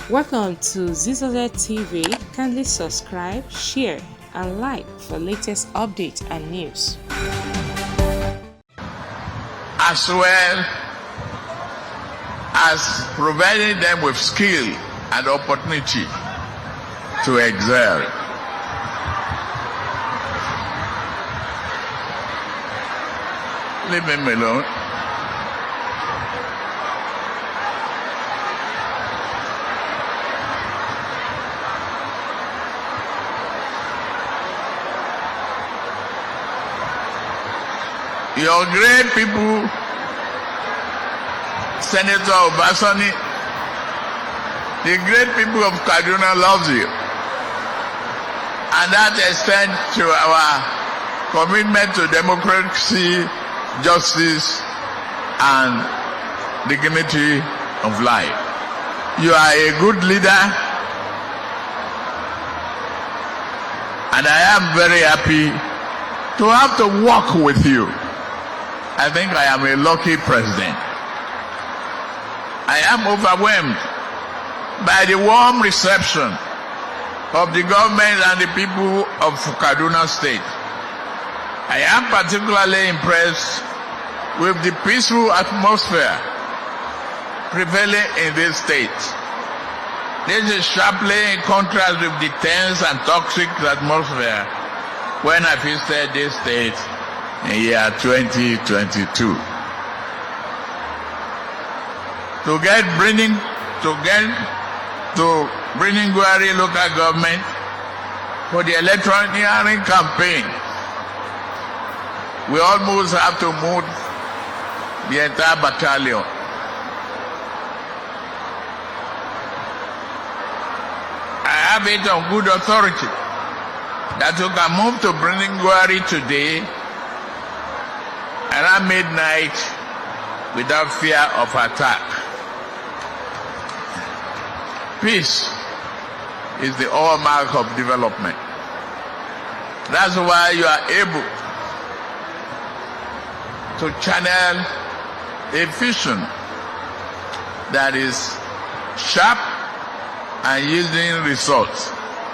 Welcome to Zisodel TV. Kindly subscribe, share, and like for latest updates and news. As well as providing them with skill and opportunity to excel. Leave him alone. Your great people, Senator Obasani, the great people of Kaduna loves you. And that extends to our commitment to democracy, justice, and dignity of life. You are a good leader, and I am very happy to have to work with you. I think I am a lucky president. I am overwhelmed by the warm reception of the government and the people of Kaduna State. I am particularly impressed with the peaceful atmosphere prevailing in this state. This is sharply in contrast with the tense and toxic atmosphere when I visited this state in year 2022. To bringing Gwari local government for the electioneering campaign, we almost have to move the entire battalion. I have it on good authority that you can move to bringing Gwari today around midnight without fear of attack. Peace is the hallmark of development. That's why you are able to channel a vision that is sharp and yielding results.